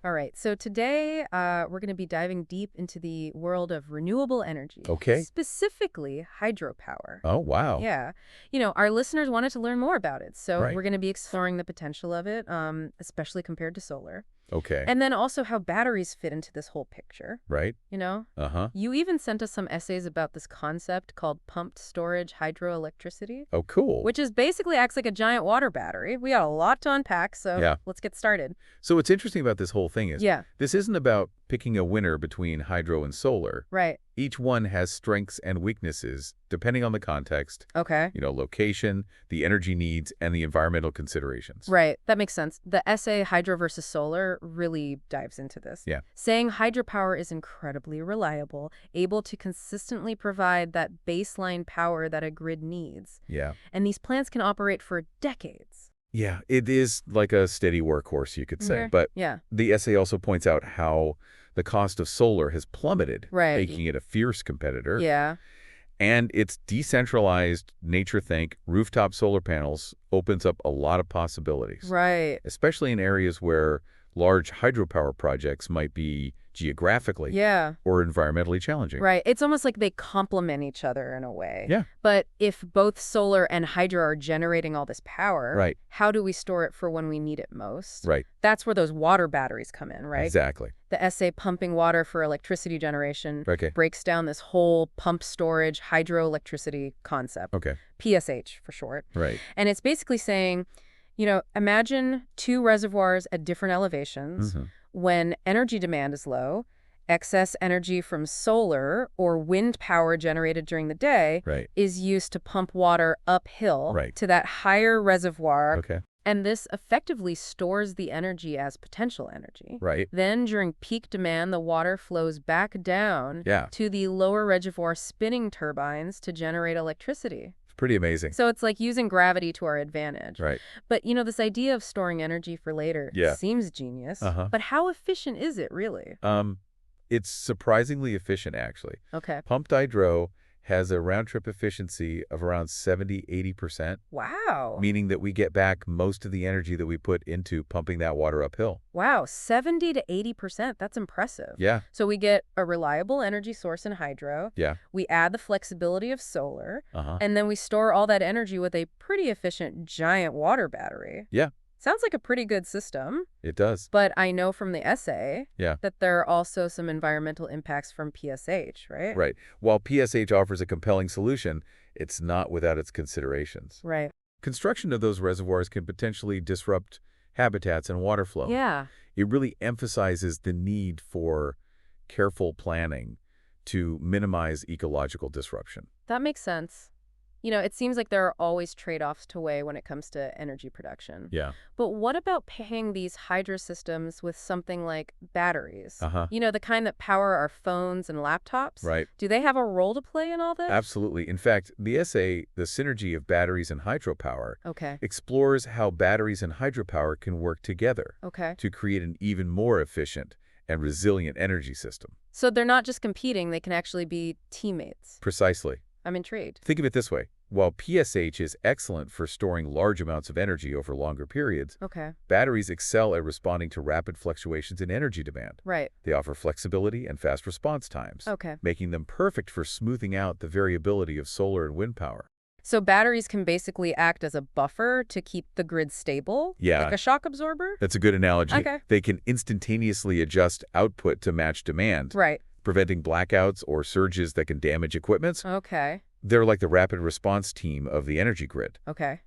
All right, so today we're going to be diving deep into the world of renewable energy, Okay. specifically hydropower. Oh, wow. Yeah. Our listeners wanted to learn more about it, so Right. we're going to be exploring the potential of it, especially compared to solar. Okay. And then also how batteries fit into this whole picture. Right. You know? Uh-huh. You even sent us some essays about this concept called pumped storage hydroelectricity, Oh, cool. which is basically acts like a giant water battery. We got a lot to unpack, so Yeah. let's get started. So what's interesting about this whole thing is Yeah, this isn't about picking a winner between hydro and solar. right. Each one has strengths and weaknesses depending on the context, Okay. location, the energy needs, and the environmental considerations. Right, that makes sense. The essay Hydro versus Solar really dives into this, Yeah. saying hydropower is incredibly reliable, able to consistently provide that baseline power that a grid needs. Yeah. And these plants can operate for decades. Yeah, it is like a steady workhorse, you could say. Okay. But Yeah, the essay also points out how the cost of solar has plummeted, right. making it a fierce competitor. Yeah, And its decentralized, nature-think, rooftop solar panels opens up a lot of possibilities, right. especially in areas where large hydropower projects might be geographically Yeah, or environmentally challenging. right. It's almost like they complement each other in a way. Yeah, But if both solar and hydro are generating all this power, right, how do we store it for when we need it most? right, That's where those water batteries come in, right? exactly. The essay Pumping Water for Electricity Generation Okay, breaks down this whole pump storage hydroelectricity concept, okay, PSH for short. right, And it's basically saying, imagine two reservoirs at different elevations. hmm When energy demand is low, excess energy from solar or wind power generated during the day right, is used to pump water uphill right, to that higher reservoir, okay, and this effectively stores the energy as potential energy. right, Then, during peak demand, the water flows back down yeah, to the lower reservoir spinning turbines to generate electricity. it's pretty amazing. So it's like using gravity to our advantage. Right, But, this idea of storing energy for later yeah, seems genius. uh-huh. But how efficient is it really? It's surprisingly efficient, actually. Okay. Pumped hydro has a round-trip efficiency of around 70–80%. Wow. Meaning that we get back most of the energy that we put into pumping that water uphill. Wow, 70 to 80%. That's impressive. Yeah, So we get a reliable energy source in hydro, yeah, we add the flexibility of solar, uh-huh. and then we store all that energy with a pretty efficient giant water battery. Yeah, Sounds like a pretty good system, it does. but I know from the essay Yeah, that there are also some environmental impacts from PSH, right? right. While PSH offers a compelling solution, it's not without its considerations. Right. Construction of those reservoirs can potentially disrupt habitats and water flow. Yeah. It really emphasizes the need for careful planning to minimize ecological disruption. That makes sense. It seems like there are always trade-offs to weigh when it comes to energy production. Yeah. But what about pairing these hydro systems with something like batteries? Uh-huh. The kind that power our phones and laptops? Right. Do they have a role to play in all this? Absolutely. In fact, the essay, The Synergy of Batteries and Hydropower, Okay. explores how batteries and hydropower can work together Okay. to create an even more efficient and resilient energy system. So they're not just competing, they can actually be teammates. Precisely. I'm intrigued. Think of it this way. While PSH is excellent for storing large amounts of energy over longer periods, Okay. batteries excel at responding to rapid fluctuations in energy demand. Right. They offer flexibility and fast response times, Okay. making them perfect for smoothing out the variability of solar and wind power. So batteries can basically act as a buffer to keep the grid stable? Yeah. Like a shock absorber? That's a good analogy. Okay. They can instantaneously adjust output to match demand, Right. preventing blackouts or surges that can damage equipment. Okay. They're like the rapid response team of the energy grid. Okay.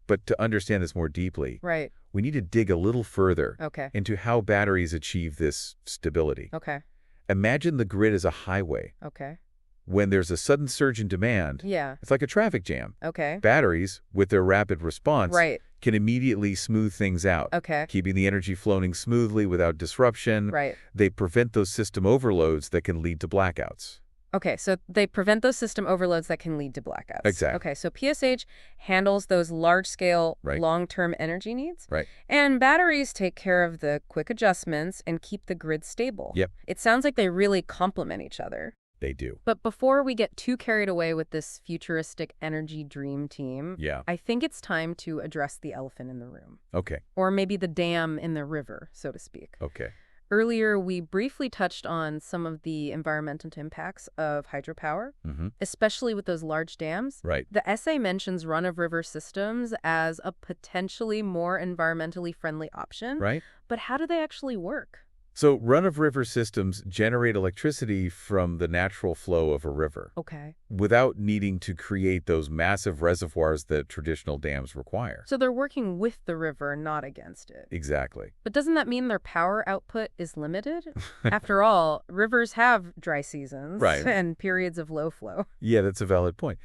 But to understand this more deeply, Right. we need to dig a little further Okay. into how batteries achieve this stability. Okay. Imagine the grid as a highway. Okay. When there's a sudden surge in demand, Yeah. it's like a traffic jam. Okay. Batteries, with their rapid response, Right. can immediately smooth things out, Okay. keeping the energy flowing smoothly without disruption. Right. They prevent those system overloads that can lead to blackouts. Okay, so they prevent those system overloads that can lead to blackouts. Exactly. Okay, so PSH handles those large-scale, Right. long-term energy needs. Right. And batteries take care of the quick adjustments and keep the grid stable. Yep. It sounds like they really complement each other. They do. But before we get too carried away with this futuristic energy dream team, Yeah. I think it's time to address the elephant in the room. Okay. Or maybe the dam in the river, so to speak. Okay. Earlier, we briefly touched on some of the environmental impacts of hydropower, Hmm. especially with those large dams. Right. The essay mentions run-of-river systems as a potentially more environmentally friendly option, Right? but how do they actually work? So run-of-river systems generate electricity from the natural flow of a river Okay. without needing to create those massive reservoirs that traditional dams require. So they're working with the river, not against it. Exactly. But doesn't that mean their power output is limited? After all, rivers have dry seasons Right. and periods of low flow. Yeah, that's a valid point.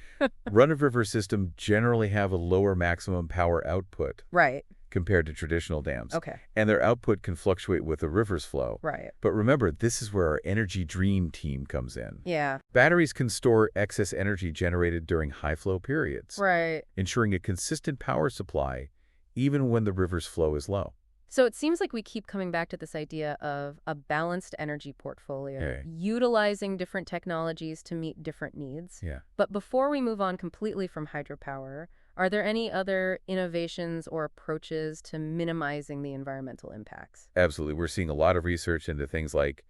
Run-of-river systems generally have a lower maximum power output Right. compared to traditional dams, Okay. and their output can fluctuate with the river's flow. Right. But remember, this is where our energy dream team comes in. Yeah. Batteries can store excess energy generated during high-flow periods, Right. ensuring a consistent power supply even when the river's flow is low. So it seems like we keep coming back to this idea of a balanced energy portfolio, Yeah. utilizing different technologies to meet different needs. Yeah. But before we move on completely from hydropower, are there any other innovations or approaches to minimizing the environmental impacts? Absolutely. We're seeing a lot of research into things like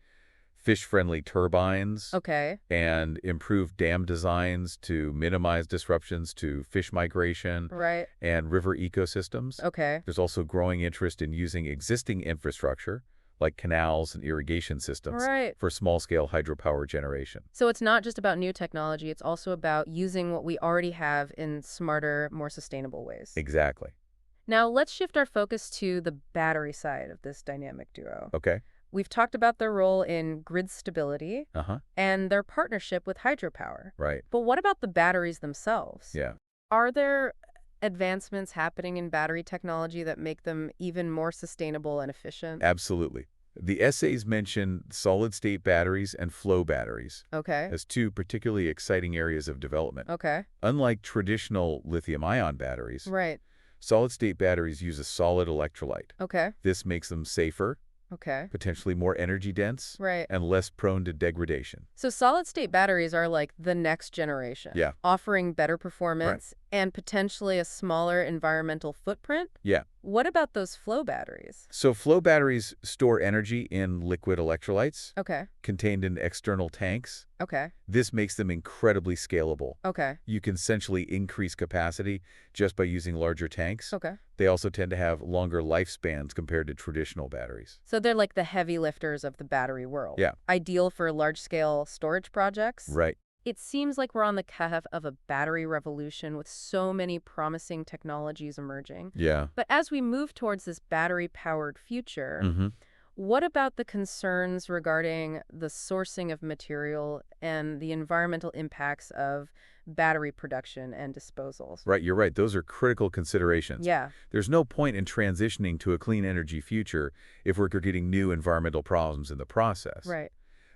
fish-friendly turbines Okay. and improved dam designs to minimize disruptions to fish migration Right. and river ecosystems. Okay. There's also growing interest in using existing infrastructure, like canals and irrigation systems, Right. for small-scale hydropower generation. So it's not just about new technology, it's also about using what we already have in smarter, more sustainable ways. Exactly. Now, let's shift our focus to the battery side of this dynamic duo. Okay. We've talked about their role in grid stability Uh-huh. and their partnership with hydropower. Right. But what about the batteries themselves? Yeah. Are there advancements happening in battery technology that make them even more sustainable and efficient? Absolutely. The essays mention solid-state batteries and flow batteries Okay. as two particularly exciting areas of development. Okay. Unlike traditional lithium-ion batteries, Right. solid-state batteries use a solid electrolyte. Okay. This makes them safer, Okay. potentially more energy-dense, Right. and less prone to degradation. So solid-state batteries are like the next generation, Yeah. offering better performance and potentially a smaller environmental footprint. Yeah. What about those flow batteries? So flow batteries store energy in liquid electrolytes Okay. contained in external tanks. Okay. This makes them incredibly scalable. Okay. You can essentially increase capacity just by using larger tanks. Okay. They also tend to have longer lifespans compared to traditional batteries. So they're like the heavy lifters of the battery world. Yeah. Ideal for large-scale storage projects. Right. It seems like we're on the cusp of a battery revolution with so many promising technologies emerging. Yeah. But as we move towards this battery-powered future, Mm-hmm. what about the concerns regarding the sourcing of material and the environmental impacts of battery production and disposals? Right, you're right. Those are critical considerations. Yeah. There's no point in transitioning to a clean energy future if we're creating new environmental problems in the process. Right.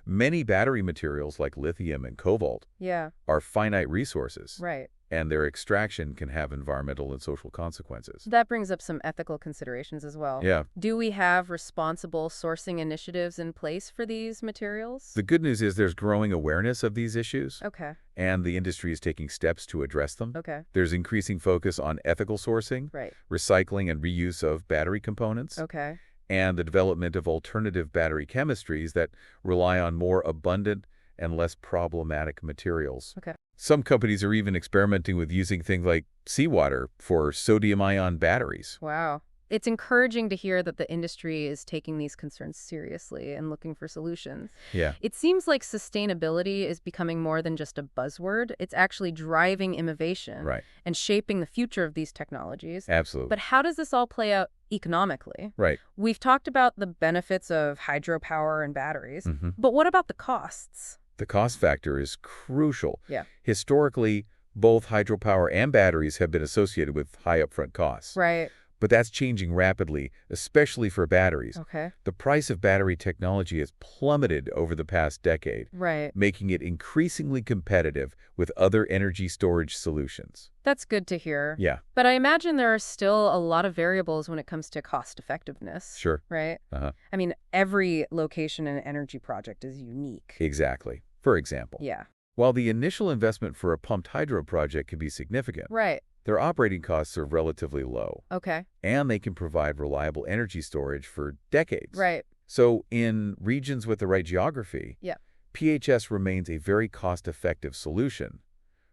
Many battery materials like lithium and cobalt Yeah. are finite resources, Right. and their extraction can have environmental and social consequences. That brings up some ethical considerations as well. Yeah. Do we have responsible sourcing initiatives in place for these materials? The good news is there's growing awareness of these issues, Okay. and the industry is taking steps to address them. Okay. There's increasing focus on ethical sourcing, Right. recycling and reuse of battery components, Okay. and the development of alternative battery chemistries that rely on more abundant and less problematic materials. Okay. Some companies are even experimenting with using things like seawater for sodium-ion batteries. Wow. It's encouraging to hear that the industry is taking these concerns seriously and looking for solutions. Yeah. It seems like sustainability is becoming more than just a buzzword. It's actually driving innovation Right. and shaping the future of these technologies. Absolutely. But how does this all play out economically? Right. We've talked about the benefits of hydropower and batteries, Mm-hmm. but what about the costs? The cost factor is crucial. Yeah. Historically, both hydropower and batteries have been associated with high upfront costs. Right. But that's changing rapidly, especially for batteries. Okay. The price of battery technology has plummeted over the past decade, Right. making it increasingly competitive with other energy storage solutions. That's good to hear. Yeah, But I imagine there are still a lot of variables when it comes to cost effectiveness. sure. Right? Uh-huh. I mean, every location and energy project is unique. Exactly. For example, Yeah. while the initial investment for a pumped hydro project can be significant, Right. their operating costs are relatively low, Okay. and they can provide reliable energy storage for decades. Right. So in regions with the right geography, Yeah. PHS remains a very cost-effective solution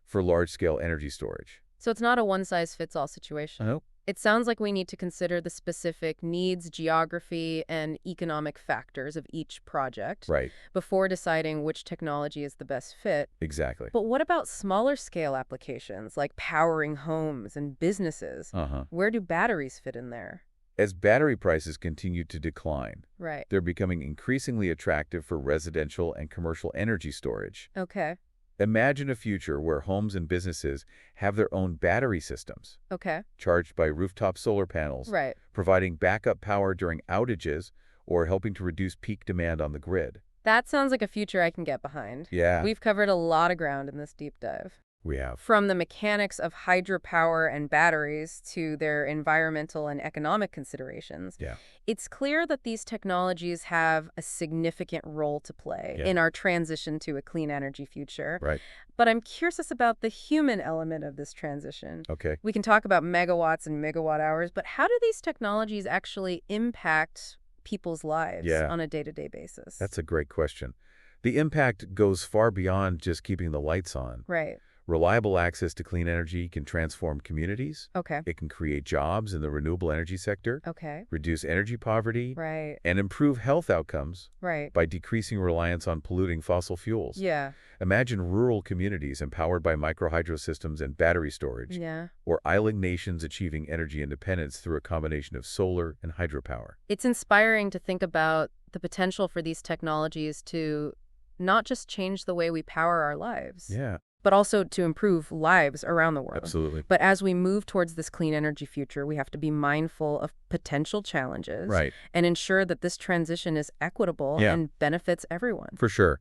for large-scale energy storage. So it's not a one-size-fits-all situation. Oh, It sounds like we need to consider the specific needs, geography, and economic factors of each project right. before deciding which technology is the best fit. Exactly. But what about smaller scale applications like powering homes and businesses? Uh-huh. Where do batteries fit in there? As battery prices continue to decline, Right. they're becoming increasingly attractive for residential and commercial energy storage. Okay. Imagine a future where homes and businesses have their own battery systems, Okay. charged by rooftop solar panels, Right. providing backup power during outages or helping to reduce peak demand on the grid. That sounds like a future I can get behind. Yeah, We've covered a lot of ground in this deep dive. we have. From the mechanics of hydropower and batteries to their environmental and economic considerations, Yeah. it's clear that these technologies have a significant role to play Yeah. in our transition to a clean energy future. Right. But I'm curious about the human element of this transition. Okay. We can talk about megawatts and megawatt hours, but how do these technologies actually impact people's lives Yeah. on a day-to-day basis? That's a great question. The impact goes far beyond just keeping the lights on. Right. Reliable access to clean energy can transform communities. Okay. It can create jobs in the renewable energy sector, Okay. reduce energy poverty, Right. and improve health outcomes Right. by decreasing reliance on polluting fossil fuels. Yeah. Imagine rural communities empowered by microhydro systems and battery storage, Yeah. or island nations achieving energy independence through a combination of solar and hydropower. It's inspiring to think about the potential for these technologies to not just change the way we power our lives, Yeah, but also to improve lives around the world. absolutely. But as we move towards this clean energy future, we have to be mindful of potential challenges Right, and ensure that this transition is equitable Yeah. and benefits everyone. for sure.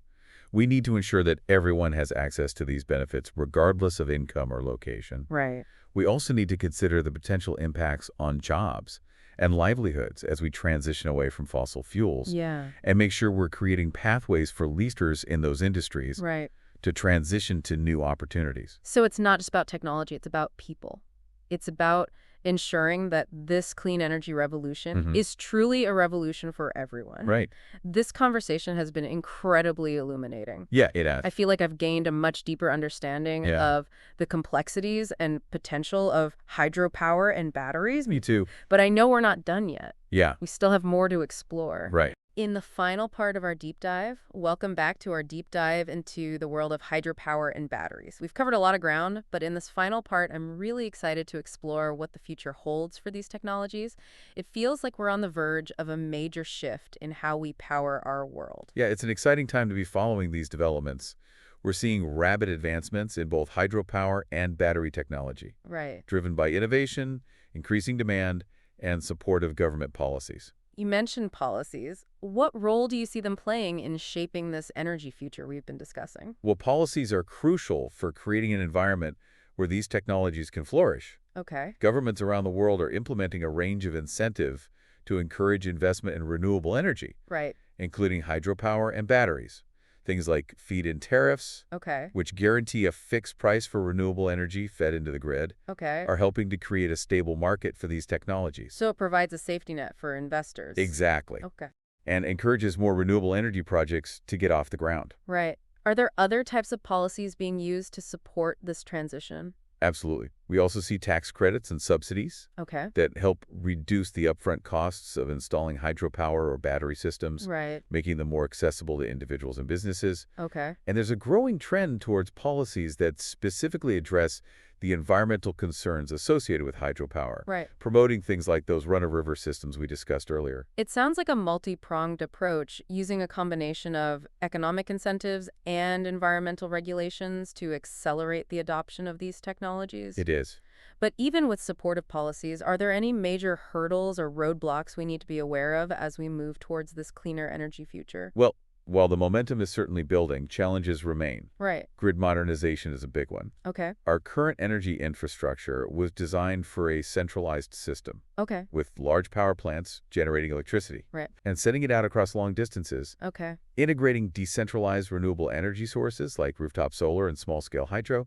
We need to ensure that everyone has access to these benefits regardless of income or location. Right. We also need to consider the potential impacts on jobs and livelihoods as we transition away from fossil fuels, Yeah. and make sure we're creating pathways for leaders in those industries Right. to transition to new opportunities. So it's not just about technology, it's about people. It's about ensuring that this clean energy revolution Mhm. is truly a revolution for everyone. Right. This conversation has been incredibly illuminating. Yeah, it has. I feel like I've gained a much deeper understanding Yeah. of the complexities and potential of hydropower and batteries, Me too. but I know we're not done yet. Yeah, We still have more to explore. right. In the final part of our deep dive, welcome back to our deep dive into the world of hydropower and batteries. We've covered a lot of ground, but in this final part, I'm really excited to explore what the future holds for these technologies. It feels like we're on the verge of a major shift in how we power our world. Yeah, it's an exciting time to be following these developments. We're seeing rapid advancements in both hydropower and battery technology, Right. driven by innovation, increasing demand, and supportive government policies. You mentioned policies. What role do you see them playing in shaping this energy future we've been discussing? Well, policies are crucial for creating an environment where these technologies can flourish. Okay. Governments around the world are implementing a range of incentive to encourage investment in renewable energy, Right. including hydropower and batteries. Things like feed-in tariffs, Okay. which guarantee a fixed price for renewable energy fed into the grid, Okay. are helping to create a stable market for these technologies. So it provides a safety net for investors. Exactly. Okay. And encourages more renewable energy projects to get off the ground. Right. Are there other types of policies being used to support this transition? Absolutely. We also see tax credits and subsidies Okay. that help reduce the upfront costs of installing hydropower or battery systems, Right. making them more accessible to individuals and businesses. Okay. And there's a growing trend towards policies that specifically address the environmental concerns associated with hydropower, Right. promoting things like those run-of-river systems we discussed earlier. It sounds like a multi-pronged approach using a combination of economic incentives and environmental regulations to accelerate the adoption of these technologies. It is. But even with supportive policies, are there any major hurdles or roadblocks we need to be aware of as we move towards this cleaner energy future? Well, while the momentum is certainly building, challenges remain. Right. Grid modernization is a big one. Okay. Our current energy infrastructure was designed for a centralized system, Okay. with large power plants generating electricity. Right. And sending it out across long distances. Okay. Integrating decentralized renewable energy sources like rooftop solar and small-scale hydro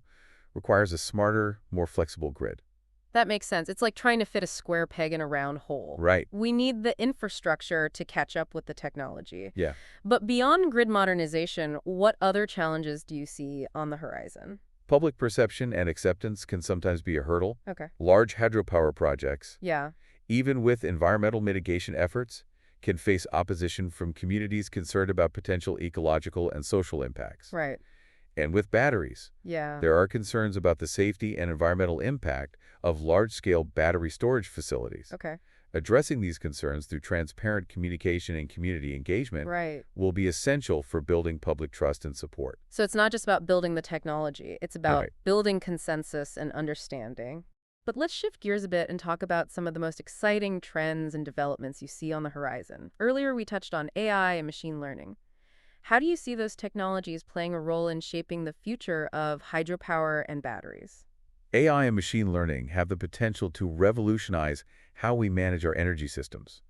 requires a smarter, more flexible grid. That makes sense. It's like trying to fit a square peg in a round hole. Right. We need the infrastructure to catch up with the technology. Yeah. But beyond grid modernization, what other challenges do you see on the horizon? Public perception and acceptance can sometimes be a hurdle. Okay. Large hydropower projects, Yeah. even with environmental mitigation efforts, can face opposition from communities concerned about potential ecological and social impacts. Right. And with batteries, Yeah. there are concerns about the safety and environmental impact of large-scale battery storage facilities. Okay. Addressing these concerns through transparent communication and community engagement Right. will be essential for building public trust and support. So it's not just about building the technology, it's about Right. building consensus and understanding. But let's shift gears a bit and talk about some of the most exciting trends and developments you see on the horizon. Earlier, we touched on AI and machine learning. How do you see those technologies playing a role in shaping the future of hydropower and batteries? AI and machine learning have the potential to revolutionize how we manage our energy systems.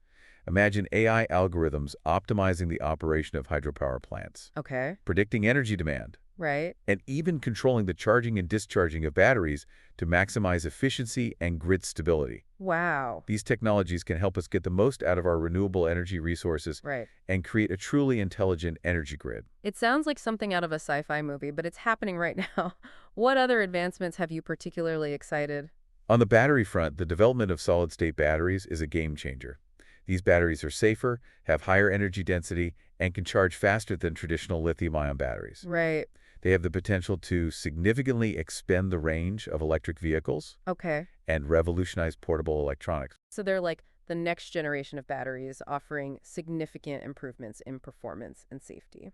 Imagine AI algorithms optimizing the operation of hydropower plants, Okay. predicting energy demand, Right. and even controlling the charging and discharging of batteries to maximize efficiency and grid stability. Wow. These technologies can help us get the most out of our renewable energy resources Right. and create a truly intelligent energy grid. It sounds like something out of a sci-fi movie, but it's happening right now. What other advancements have you particularly excited? On the battery front, the development of solid-state batteries is a game changer. These batteries are safer, have higher energy density, and can charge faster than traditional lithium-ion batteries. Right. They have the potential to significantly expand the range of electric vehicles Okay. and revolutionize portable electronics. So they're like the next generation of batteries offering significant improvements in performance and safety.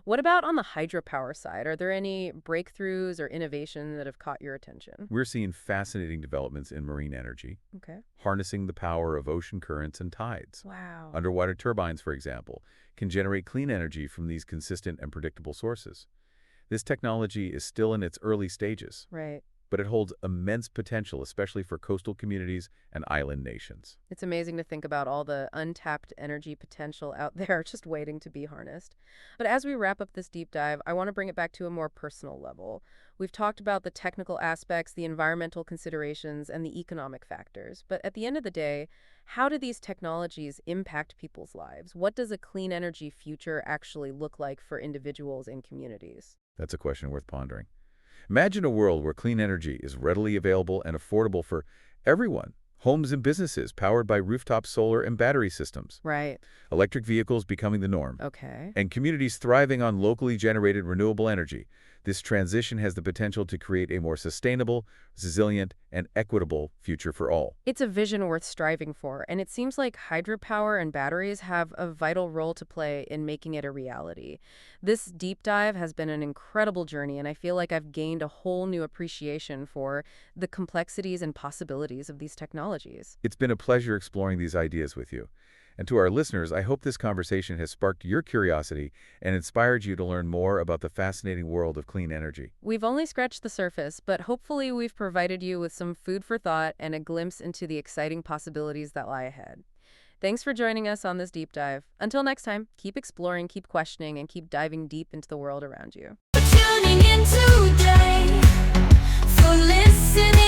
What about on the hydropower side? Are there any breakthroughs or innovation that have caught your attention? We're seeing fascinating developments in marine energy, Okay. harnessing the power of ocean currents and tides. Wow. Underwater turbines, for example, can generate clean energy from these consistent and predictable sources. This technology is still in its early stages, Right. but it holds immense potential, especially for coastal communities and island nations. It's amazing to think about all the untapped energy potential out there just waiting to be harnessed. But as we wrap up this deep dive, I want to bring it back to a more personal level. We've talked about the technical aspects, the environmental considerations, and the economic factors. But at the end of the day, how do these technologies impact people's lives? What does a clean energy future actually look like for individuals and communities? That's a question worth pondering. Imagine a world where clean energy is readily available and affordable for everyone. Homes and businesses powered by rooftop solar and battery systems. Right. Electric vehicles becoming the norm. Okay. And communities thriving on locally generated renewable energy. This transition has the potential to create a more sustainable, resilient, and equitable future for all. It's a vision worth striving for, and it seems like hydropower and batteries have a vital role to play in making it a reality. This deep dive has been an incredible journey, and I feel like I've gained a whole new appreciation for the complexities and possibilities of these technologies. It's been a pleasure exploring these ideas with you. And to our listeners, I hope this conversation has sparked your curiosity and inspired you to learn more about the fascinating world of clean energy. We've only scratched the surface, but hopefully we've provided you with some food for thought and a glimpse into the exciting possibilities that lie ahead. Thanks for joining us on this deep dive. Until next time, keep exploring, keep questioning, and keep diving deep into the world around you. Tuning in today for listening.